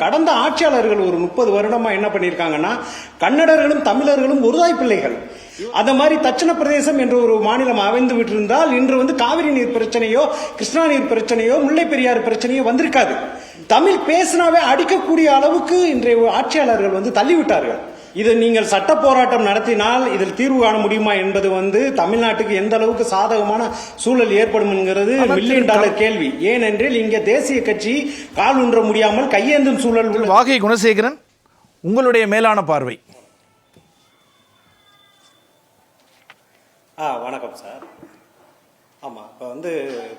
கடந்த ஆட்சியாளர்கள் ஒரு 30 வருடமா என்ன பண்ணிருக்காங்கன்னா, கன்னடர்களும் தமிழர்களும் ஒருதாய் பிள்ளைகள். அந்த மாதிரி தட்சண பிரதேசம் என்ற ஒரு மாநிலம் அமைந்து விட்டிருந்தால் இன்று வந்து காவிரி நீர் பிரச்சனையோ, கிருஷ்ணா நீர் பிரச்சனையோ, முல்லை பெரியாறு பிரச்சனையோ வந்திருக்காது. தமிழ் பேசினாவே அடிக்கக்கூடிய அளவுக்கு இன்றைய ஆட்சியாளர்கள் வந்து தள்ளிவிட்டார்கள். இது நீங்கள் சட்ட போராட்டம் நடத்தினால் இதில் தீர்வு காண முடியுமா என்பது வந்து தமிழ்நாட்டுக்கு எந்த அளவுக்கு சாதகமான சூழல் ஏற்படும் என்கிறது மில்லியன் டாலர் கேள்வி. ஏனென்றால் இங்கே தேசிய கட்சி கால் ஊன்ற முடியாமல் கையேந்தும் சூழல். வாகை குணசேகரன், உங்களுடைய மேலான பார்வை. வணக்கம் சார். ஆமாம், இப்போ வந்து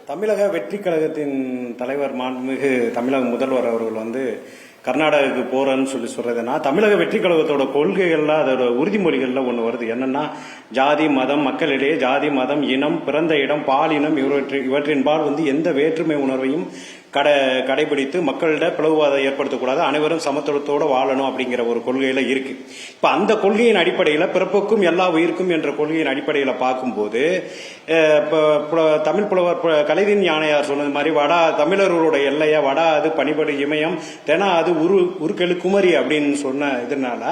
தமிழக வெற்றி கழகத்தின் தலைவர் மாண்புமிகு தமிழக முதல்வர் அவர்கள் வந்து கர்நாடகாவுக்கு போறேன்னு சொல்றதுன்னா, தமிழக வெற்றி கழகத்தோட கொள்கைகள்ல அதோட உறுதிமொழிகள்ல ஒண்ணு வருது. என்னன்னா, ஜாதி மதம், மக்களிடையே ஜாதி மதம், இனம், பிறந்த இடம், பாலினம் இவற்றின்பால் வந்து எந்த வேற்றுமை உணர்வையும் கடைபிடித்து மக்களிட பிளவுவாதம் ஏற்படுத்தக்கூடாது, அனைவரும் சமத்துவத்தோடு வாழணும் அப்படிங்கிற ஒரு கொள்கையில இருக்கு. இப்ப அந்த கொள்கையின் அடிப்படையில பிறப்புக்கும் எல்லா உயிருக்கும் என்ற கொள்கையின் அடிப்படையில பார்க்கும்போது, தமிழ் புலவர் கலைதீன் யானையார் சொன்னது மாதிரி வடா தமிழர்களுடைய எல்லைய வடா அது பணிபடு இமயம் தெனா அது உருக்கெழு குமரி அப்படின்னு சொன்ன இதனால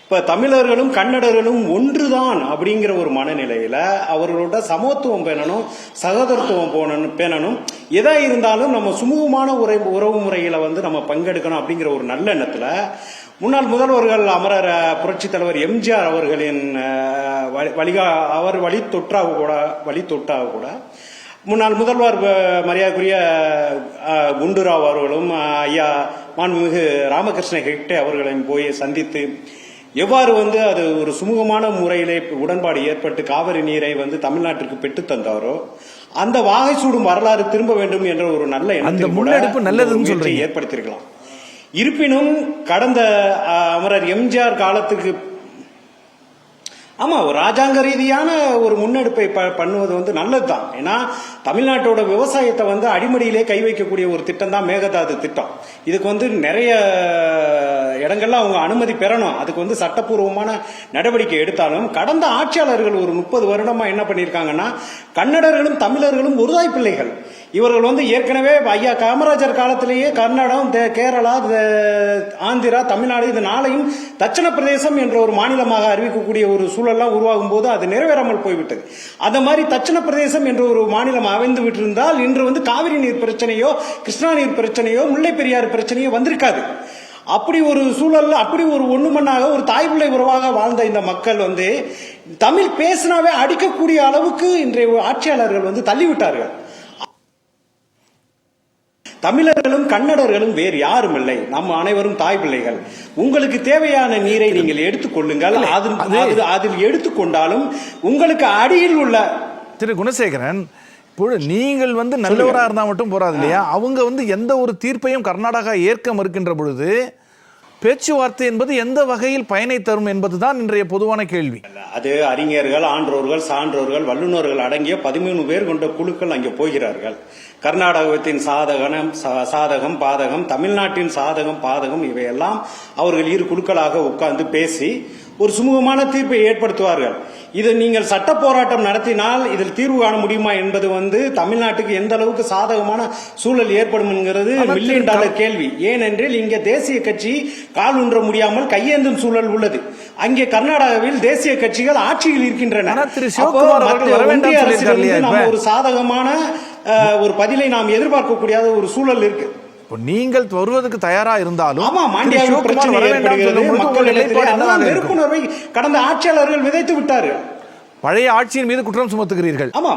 இப்ப தமிழர்களும் கன்னடர்களும் ஒன்றுதான் அப்படிங்கிற ஒரு மனநிலையில அவர்களோட சமத்துவம் பேணணும், சகோதரத்துவம் பேணணும். எதா இருந்தாலும் நம்ம சுமூகமான உறவு முறையில வந்து நம்ம பங்கெடுக்கணும் அப்படிங்கிற ஒரு நல்ல எண்ணத்துல முன்னாள் முதல்வர்கள் அமரர் புரட்சி தலைவர் எம்ஜிஆர் அவர்களின் அவர் வழித்தொட்டாக கூட முன்னாள் முதல்வர் மரியாதைக்குரிய குண்டுராவ் அவர்களும் ஐயா மாண்புமிகு ராமகிருஷ்ண ஹெக்டே அவர்களையும் போய் சந்தித்து எவ்வாறு வந்து அது ஒரு சுமூகமான முறையிலே உடன்பாடு ஏற்பட்டு காவிரி நீரை வந்து தமிழ்நாட்டிற்கு பெற்று தந்தாரோ, அந்த வாகை சூடும் வரலாறு திரும்ப வேண்டும் என்ற ஒரு நல்ல எண்ணத்தை ஏற்படுத்தியிருக்கலாம். இருப்பினும் கடந்த அமரர் எம்ஜிஆர் காலத்துக்கு ஒரு ராஜாங்க ரீதியான ஒரு முன்னெடுப்பை பண்ணுவது வந்து நல்லதுதான். ஏன்னா தமிழ்நாட்டோட விவசாயத்தை வந்து அடிமடியிலே கை வைக்கக்கூடிய ஒரு திட்டம் தான் மேகதாது திட்டம். இதுக்கு வந்து நிறைய இடங்கள்ல அவங்க அனுமதி பெறணும், அதுக்கு வந்து சட்டப்பூர்வமான நடவடிக்கை எடுத்தாலும் கடந்த ஆட்சியாளர்கள் ஒரு 30 வருடமா என்ன பண்ணிருக்காங்கன்னா, கன்னடர்களும் தமிழர்களும் ஒருதாய் பிள்ளைகள். இவர்கள் வந்து ஏற்கனவே ஐயா காமராஜர் காலத்திலேயே கர்நாடகம், கேரளா, ஆந்திரா, தமிழ்நாடு இது நாளையும் தட்சண பிரதேசம் என்ற ஒரு மாநிலமாக அறிவிக்கக்கூடிய ஒரு சூழல்லாம் உருவாகும் போது அது நிறைவேறாமல் போய்விட்டது. அந்த மாதிரி தட்சண பிரதேசம் என்ற ஒரு மாநிலம் அமைந்து விட்டிருந்தால் இன்று வந்து காவிரி நீர் பிரச்சனையோ, கிருஷ்ணா நீர் பிரச்சனையோ, முல்லை பெரியாறு பிரச்சனையோ வந்திருக்காது. அப்படி ஒரு சூழல்ல அப்படி ஒரு ஒண்ணுமண்ணாக ஒரு தாய் பிள்ளை உறவாக வாழ்ந்த இந்த மக்கள் வந்து தமிழ் பேசினாவே அடிக்கக்கூடிய அளவுக்கு இன்றைய ஆட்சியாளர்கள் வந்து தள்ளிவிட்டார்கள். தமிழர்களும் கன்னடர்களும் வேறு யாரும் இல்லை, நம்ம அனைவரும் தாய் பிள்ளைகள். உங்களுக்கு தேவையான நீரை நீங்கள் எடுத்துக்கொள்ளுங்கள். அதில் எடுத்துக்கொண்டாலும் உங்களுக்கு அடியில் உள்ள திரு குணசேகரன், நீங்கள் வந்து நல்லவராக இருந்தால் மட்டும் போறாது இல்லையா? அவங்க வந்து எந்த ஒரு தீர்ப்பையும் கர்நாடகா ஏற்க மறுக்கின்ற பொழுது பேச்சுவார்த்தை என்பது எந்த வகையில் பயனை தரும் என்பதுதான் இன்றைய பொதுவான கேள்வி. அது அறிஞர்கள், ஆன்றோர்கள், சான்றோர்கள், வல்லுநர்கள் அடங்கிய 13 பேர் கொண்ட குழுக்கள் அங்கே போகிறார்கள். கர்நாடகத்தின் சாதகம் பாதகம், தமிழ்நாட்டின் சாதகம் பாதகம் இவையெல்லாம் அவர்கள் இரு குழுக்களாக உட்கார்ந்து பேசி ஒரு சுமூகமான தீர்ப்பை ஏற்படுத்துவார்கள். இது நீங்கள் சட்ட போராட்டம் நடத்தினால் இதில் தீர்வு காண முடியுமா என்பது வந்து தமிழ்நாட்டுக்கு எந்த அளவுக்கு சாதகமான சூழல் ஏற்படும் என்கிறது மில்லியன் டாலர் கேள்வி. ஏனென்றால் இங்கே தேசிய கட்சி கால் ஊன்ற முடியாமல் கையேந்தும் சூழல் உள்ளது. அங்கே கர்நாடகாவில் தேசிய கட்சிகள் ஆட்சியில் இருக்கின்றன. ஒன்றிய அரசிலிருந்து நம்ம ஒரு சாதகமான ஒரு பதிலை நாம் எதிர்பார்க்கக்கூடிய ஒரு சூழல் இருக்கு. நீங்கள் வருவதற்கு தயாரா இருந்தாலும் வெறுப்புணர்வை கடந்த ஆட்சியாளர்கள் விதைத்து விட்டார்கள். பழைய ஆட்சியின் மீது குற்றம் சுமத்துகிறீர்கள். ஆமா,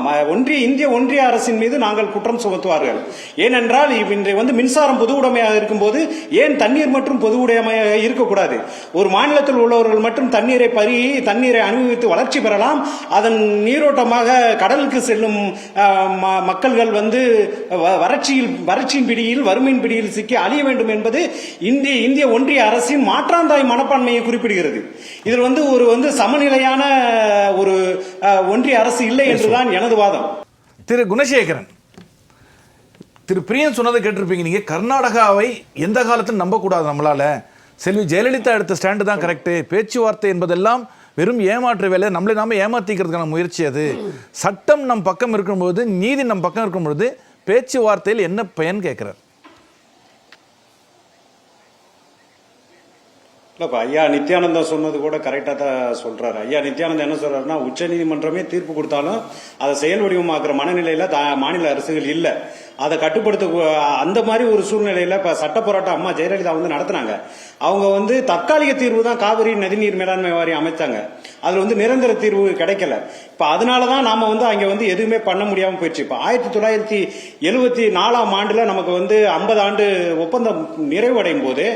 இந்திய ஒன்றிய அரசின் மீது நாங்கள் குற்றம் சுமத்துவார்கள். ஏனென்றால் இன்றைய வந்து மின்சாரம் பொது உடைமையாக இருக்கும்போது ஏன் தண்ணீர் மற்றும் பொது உடைமையாக இருக்கக்கூடாது? ஒரு மாநிலத்தில் உள்ளவர்கள் மட்டும் தண்ணீரை பருகி தண்ணீரை அனுபவித்து வளர்ச்சி பெறலாம். அதன் நீரோட்டமாக கடலுக்கு செல்லும் மக்கள்கள் வந்து வறட்சியின் பிடியில், வறுமையின் பிடியில் சிக்கி அழிய வேண்டும் என்பது இந்திய ஒன்றிய அரசின் மாற்றாந்தாய் மனப்பான்மையை குறிப்பிடுகிறது. இதில் வந்து ஒரு சமநிலையான ஒரு ஒன்றிய அரசு இல்லை என்றுதான் எனது வாதம். திரு குணசேகரன், திரு பிரியன் சொன்னதை கேட்டிருப்பீங்க. நீங்க கர்நாடகாவை எந்த காலத்தில் நம்பக்கூடாது. நம்மளால செல்வி ஜெயலலிதா எடுத்த ஸ்டாண்டு தான் கரெக்ட். பேச்சுவார்த்தை என்பதெல்லாம் வெறும் ஏமாற்று வேலை, நம்மளை நாம ஏமாத்திக்கிறதுக்கான முயற்சி. அது சட்டம் நம் பக்கம் இருக்கும்போது, நீதி நம் பக்கம் இருக்கும்பொழுது பேச்சுவார்த்தையில் என்ன பயன் கேட்கிறார்? இல்லப்பா, ஐயா நித்யானந்தம் சொன்னது கூட கரெக்டா தான் சொல்றாரு. ஐயா நித்யானந்தம் என்ன சொல்றாருன்னா, உச்ச நீதிமன்றமே தீர்ப்பு கொடுத்தாலும் அதை செயல் வடிவமாக்குற மனநிலையில மாநில அரசுகள் இல்ல. அதை கட்டுப்படுத்த அந்த மாதிரி ஒரு சூழ்நிலையில இப்ப சட்ட போராட்டம் அம்மா ஜெயலலிதா வந்து நடத்தினாங்க. அவங்க வந்து தற்காலிக தீர்வு தான் காவிரி நதிநீர் மேலாண்மை வாரியம் அமைச்சாங்க. அதுல வந்து நிரந்தர தீர்வு கிடைக்கல. இப்ப அதனாலதான் நாம வந்து அங்க வந்து எதுவுமே பண்ண முடியாம போயிடுச்சு. இப்ப 1974ஆம் ஆண்டுல நமக்கு வந்து 50 ஆண்டு ஒப்பந்தம் நிறைவடையும் போது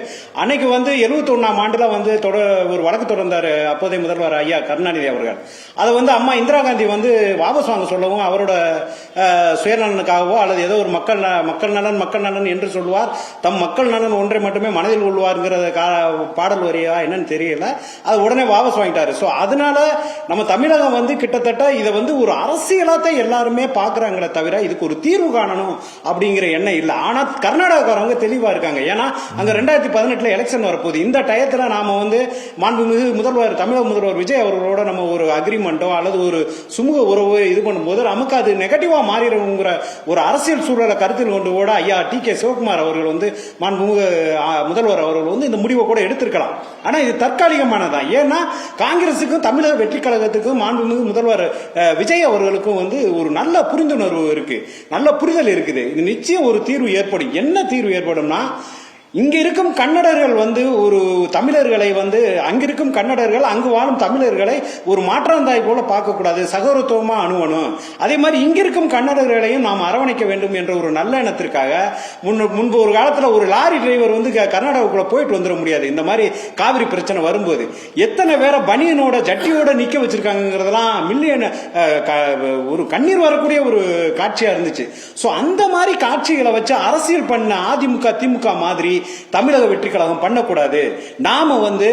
அன்னைக்கு வந்து 71ஆம் ஆண்டுல வந்து ஒரு வழக்கு தொடர்ந்தாரு அப்போதைய முதல்வர் ஐயா கருணாநிதி அவர்கள். அதை வந்து அம்மா இந்திரா காந்தி வந்து வாபஸ் வாங்க சொல்லவும், அவரோட சுயநலனுக்காகவோ அல்லது ஏதோ ஒரு மக்கள் நலன் என்று சொல்லுவார், தம் மக்கள் நலன் ஒன்றை மட்டுமே மனதில் கொள்வார்ங்கிற பாடல் வரியா என்னன்னு தெரியல, அது உடனே வாபஸ் வாங்கிட்டாரு. சோ அதனால நம்ம தமிழகம் வந்து கிட்டத்தட்ட இதை வந்து ஒரு அரசியலாத்தை எல்லாருமே பாக்குறாங்களே தவிர இதுக்கு ஒரு தீர்வு காணணும் அப்படிங்கிற எண்ணம் இல்ல. ஆனா கர்நாடகாரவங்க தெளிவா இருக்காங்க. ஏன்னா அங்க 2018 எலெக்ஷன் வரப்போகுது. இந்த டயத்துல நாம வந்து மாண்புமிகு முதல்வர் தமிழக முதல்வர் விஜய் அவர்களோட நம்ம ஒரு அக்ரிமெண்டோ அல்லது ஒரு சுமூக உறவு இது பண்ணும்போது நமக்கு அது நெகட்டிவா மாறிடுங்கிற ஒரு அரசியல் சூழலை கருத்தில் கொண்டு கூட ஐயா டி.கே. சிவகுமார் அவர்கள் வந்து மாண்புமிகு முதல்வர் அவர்கள் வந்து இந்த முடிவை கூட எடுத்திருக்கலாம். ஆனா இது தற்காலிகமானதான். ஏன்னா காங்கிரசுக்கும் தமிழக வெற்றி கழகத்துக்கும் மாண்புமிகு முதல்வர் விஜய் அவர்களுக்கும் வந்து ஒரு நல்ல புரிந்துணர்வு இருக்கு, நல்ல புரிதல் இருக்குது. இது நிச்சயம் ஒரு தீர்வு ஏற்படும். என்ன தீர்வு ஏற்படும்னா, இங்க இருக்கும் கன்னடர்கள் வந்து ஒரு தமிழர்களை வந்து அங்கிருக்கும் கன்னடர்கள் அங்கு வாழும் தமிழர்களை ஒரு மாற்றாந்தாய் போல பார்க்க கூடாது, சகோதரத்துவமா அணுவணும். அதே மாதிரி இங்க இருக்கும் கன்னடர்களையும் நாம் அரவணைக்க வேண்டும் என்ற ஒரு நல்ல எண்ணத்திற்காக முன்பு ஒரு காலத்துல ஒரு லாரி டிரைவர் வந்து கர்நாடகாவுக்குள்ள போயிட்டு வந்துட முடியாது. இந்த மாதிரி காவிரி பிரச்சனை வரும்போது எத்தனை பேரை பனியனோட ஜட்டியோட நிக்க வச்சிருக்காங்கிறதெல்லாம் மில்லியன் ஒரு கண்ணீர் வரக்கூடிய ஒரு காட்சியா இருந்துச்சு. சோ அந்த மாதிரி காட்சிகளை வச்சு அரசியல் பண்ண அதிமுக திமுக மாதிரி தமிழக வெற்றி கழகம் பண்ணக்கூடாது. நாம வந்து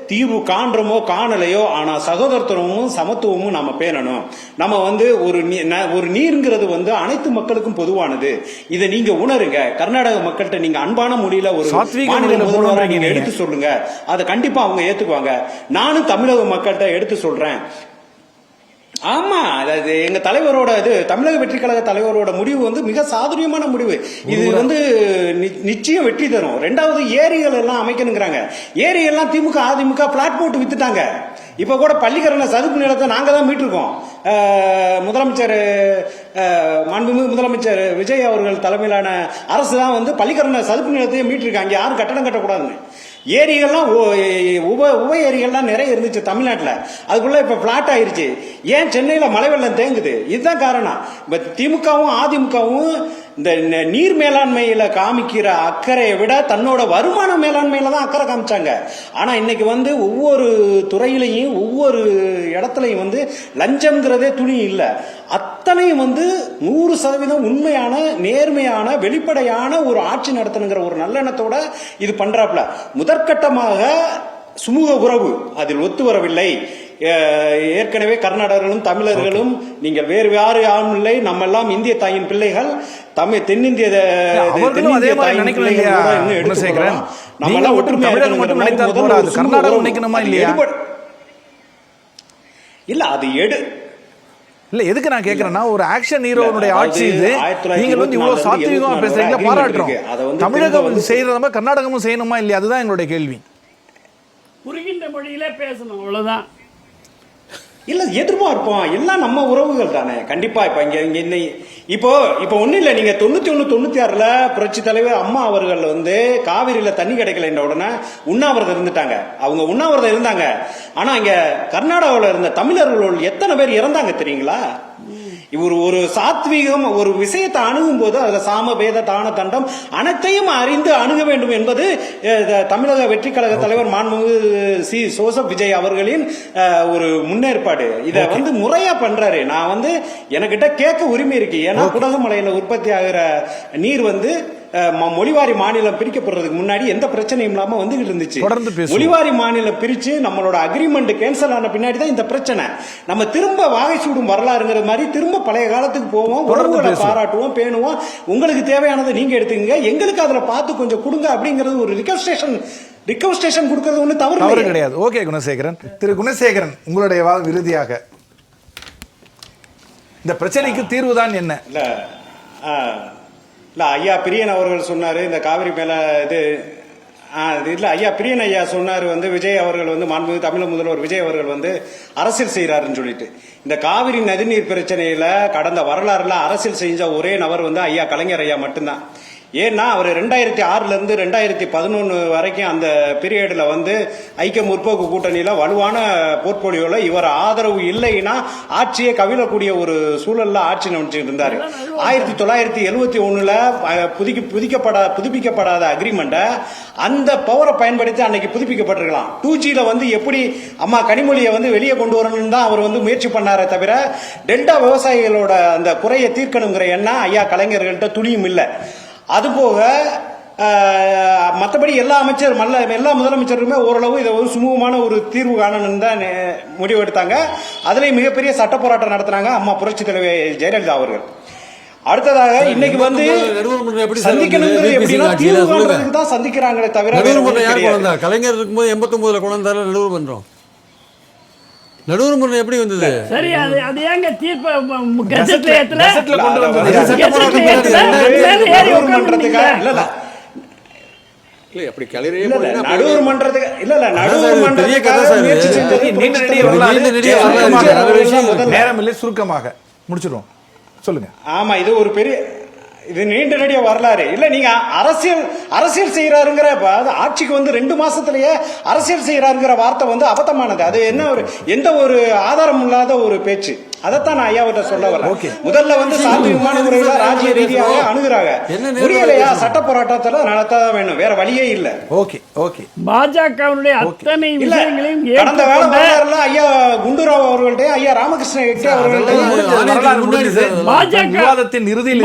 தீர்வு காண்றோமோ காணலையோ, ஆனா சகோதரத்துவமும் சமத்துவமும் நாம பேணணும். நம்ம வந்து ஒரு நீர்ங்கிறது வந்து அனைத்து மக்களுக்கும் பொதுவானது. இதை நீங்க உணருங்க. கர்நாடக மக்கள்கிட்ட நீங்க அன்பான மொழியில ஒரு மாநில முதல்வரை நீங்க எடுத்து சொல்லுங்க, அதை கண்டிப்பா அவங்க ஏத்துக்குவாங்க. நானும் தமிழக மக்கள்கிட்ட எடுத்து சொல்றேன். ஆமா, அதாவது எங்க தலைவரோட தமிழக வெற்றி கழக தலைவரோட முடிவு வந்து மிக சாதுரியமான முடிவு. இது வந்து நிச்சயம் வெற்றி தரும். 2வது ஏரிகள் எல்லாம் அமைக்கணுங்கிறாங்க. ஏரி எல்லாம் திமுக அதிமுக பிளாட் போட்டு வித்துட்டாங்க. இப்ப கூட பள்ளிக்கரணை சதுப்பு நிலத்தை நாங்க தான் மீட்டிருக்கோம். முதலமைச்சர் மாண்புமிகு முதலமைச்சர் விஜய் அவர்கள் தலைமையிலான அரசு தான் வந்து பள்ளிக்கரணை சதுப்பு நிலத்தையே மீட்டிருக்காங்க. யாரும் கட்டடம் கட்டக்கூடாதுன்னு. ஏரிகள்லாம் உப ஏரிகள்லாம் நிறைய இருந்துச்சு தமிழ்நாட்டில், அதுக்குள்ள இப்ப பிளாட் ஆயிருச்சு. ஏன் சென்னையில மழை வெள்ளம் தேங்குது? இதுதான் காரணம். இப்ப திமுகவும் அதிமுகவும் இந்த நீர் மேலாண்மையில காமிக்கிற அக்கறையை விட தன்னோட வருமான மேலாண்மையில தான் அக்கறை காமிச்சாங்க. ஆனா இன்னைக்கு வந்து ஒவ்வொரு துறையிலையும் ஒவ்வொரு இடத்துலையும் வந்து லஞ்சம்ங்கிறதே துணி இல்லை. அத்தனையும் வந்து 100% உண்மையான நேர்மையான வெளிப்படையான ஒரு ஆட்சி நடத்தணுங்கிற ஒரு நல்லெண்ணத்தோட இது பண்றாப்ல. முதற்கட்டமாக சுமூக உறவு அதில் ஒத்து வரவில்லை. ஏற்கனவே கர்நாடகர்களும் தமிழர்களும் நீங்கள் வேறு யாரும் இல்லை, நம்ம எல்லாம் இந்திய தாயின் பிள்ளைகள். தென்னிந்திய தாயின் பிள்ளைகள் நம்ம எல்லாம் இல்ல. அது இல்ல, எதுக்கு நான் கேக்குறேன்னா, ஒரு ஆக்ஷன் ஹீரோனுடைய ஆட்சி இது. நீங்க வந்து இவ்வளவு சாத்வீகமா பேசுறீங்களா, பாராட்டுறோம். தமிழகம் செய்யறத கர்நாடகமும் செய்யணுமா இல்லையா, அதுதான் எங்களுடைய கேள்வி. புரிகின்ற மொழியில பேசணும், அவ்வளவுதான். இல்ல, எதிர்பார்ப்போம். எல்லாம் நம்ம உறவுகள் தானே. கண்டிப்பா இப்ப இங்க இப்போ ஒண்ணு இல்ல. நீங்க 91 96ல புரட்சி தலைவர் அம்மா அவர்கள் வந்து காவிரியில தண்ணி கிடைக்கல என்ற உடனே உண்ணாவிரதம் இருந்துட்டாங்க. அவங்க உண்ணாவிரதம் இருந்தாங்க. ஆனா இங்க கர்நாடகாவில் இருந்த தமிழர்கள் எத்தனை பேர் இறந்தாங்க தெரியுங்களா? இவர் ஒரு சாத்வீகம் ஒரு விஷயத்தை அணுகும் போது அதுல சாம வேத தான தண்டம் அனைத்தையும் அறிந்து அணுக வேண்டும் என்பது தமிழக வெற்றி கழக தலைவர் மாண்புமிகு சி. ஜோசப் விஜய் அவர்களின் ஒரு முன்னேற்பாடு. இத வந்து முறையா பண்றாரு. நான் வந்து எனக்கிட்ட கேட்க உரிமை இருக்கு. ஏன்னா குடகுமலையில உற்பத்தி ஆகிற நீர் வந்து மொழிவாரி மாநிலம் பிரிக்கப்படுறதுக்கு முன்னாடி எந்த பிரச்சனையும் இல்லாம வந்துகிட்டு இருந்துச்சு. மொழிவாரி மாநிலம் பிரிச்சு நம்மளோட அக்ரிமெண்ட் கேன்சல் ஆன பின்னாடி தான் இந்த பிரச்சனை. நம்ம திரும்ப வாகை சூடும் வரலாறுங்கிற மாதிரி திரும்ப பழைய காலத்துக்கு போவோம், உறவுகளை பாராட்டுவோம், பேணுவோம். உங்களுக்கு தேவையானதை நீங்க எடுத்துக்கங்க, எங்களுக்கு அதுல பார்த்து கொஞ்சம் கொடுங்க அப்படிங்கிறது ஒரு ரிக்வெஸ்டேஷன் கொடுக்கிறது ஒண்ணு தவறு கிடையாது. ஓகே குணசேகரன், திரு குணசேகரன், உங்களுடைய இறுதியாக இந்த பிரச்சனைக்கு தீர்வுதான் என்ன? இல்ல, ஐயா பிரியன் அவர்கள் சொன்னாரு இந்த காவிரி மேல அது இல்ல ஐயா பிரியன் ஐயா சொன்னார் வந்து விஜய் அவர்கள் வந்து மாண்புமிகு தமிழக முதல்வர் விஜய் அவர்கள் வந்து அரசியல் செய்யறாருன்னு சொல்லிட்டு இந்த காவிரி நதிநீர் பிரச்சனையில கடந்த வரலாறுல அரசியல் செஞ்ச ஒரே நபர் வந்து ஐயா கலைஞர் ஐயா மட்டும்தான். ஏன்னா அவர் 2006 இருந்து 2011 வரைக்கும் அந்த பீரியட்ல வந்து ஐக்கிய முற்போக்கு கூட்டணியில வலுவான போர்ட்போலியோல இவர் ஆதரவு இல்லைன்னா ஆட்சியை கவிழக்கூடிய ஒரு சூழல்ல ஆட்சி நடத்திட்டு இருந்தாரு. 1971ல புதுப்பிக்கப்படாத அக்ரிமெண்ட அந்த பவரை பயன்படுத்தி அன்னைக்கு புதுப்பிக்கப்பட்டிருக்கலாம். 2Gல வந்து எப்படி அம்மா கனிமொழியை வந்து வெளியே கொண்டு வரணும்னு தான் அவர் வந்து முயற்சி பண்ணாரே தவிர டெல்டா விவசாயிகளோட அந்த குறையை தீர்க்கணுங்கிற எண்ணம் ஐயா கலைஞர்கள்ட்ட துளியும் இல்லை. அதுபோக மற்றபடி எல்லா முதலமைச்சருமே ஓரளவு இதை ஒரு சுமூகமான ஒரு தீர்வு காணணும்னு தான் முடிவெடுத்தாங்க. அதுலேயும் மிகப்பெரிய சட்ட போராட்டம் நடத்தினாங்க அம்மா புரட்சி தலைவி ஜெயலலிதா அவர்கள். அடுத்ததாக இன்னைக்கு வந்து சந்திக்கணுங்கிறது எப்படின்னா தீர்வு காண்றதுக்கு தான் சந்திக்கிறாங்களே தவிர கலைஞர் இருக்கும்போது 89ல கொண்டு வந்தாரு நடுவர் மன்றம். நடுவர் மன்றம் எப்படி வந்தது? சரி, அது ஏங்க தீர்ப்பு கெசட்ல ஏத்தல? கெசட்ல கொண்டு வந்தது. அப்படி கலைஞரே நடுவர் மன்றத்துக்கு நடுவர் மன்றத்துக்கு முயற்சி செஞ்சது நேரம் இல்லை, சுருக்கமாக முடிச்சிடுவோம். சொல்லுங்க. ஆமா, இது ஒரு பெரிய இது நீண்ட நெடிய வரலாறு இல்ல. நீங்க அரசியல் செய்யறாருங்கிற ஆட்சிக்கு வந்து 2 மாசத்திலேயே அரசியல் செய்யறாருங்கிற வார்த்தை வந்து அபத்தமானது. அது என்ன ஒரு எந்த ஒரு ஆதாரம் இல்லாத ஒரு பேச்சு. அதைத்தான் நான் ஐயாவிட்ட சொல்ல வரேன். முதல்ல வந்து சாத்தியமான முறையில ராஜ்ய ரீதியாக அணுகுறாங்க. முடியலையா சட்ட போராட்டத்துல நடத்ததான் வேணும், வேற வழியே இல்ல. Okay okay. பாஜகவுடைய அத்தனை விஷயங்களையும் கடந்த வேலை வரலாறுல ஐயா குண்டுராவ் அவர்கள்ட்ட ஐயா ராமகிருஷ்ண ஹெக்டே அவர்கள்ட்ட விவாதத்தின் இறுதியில்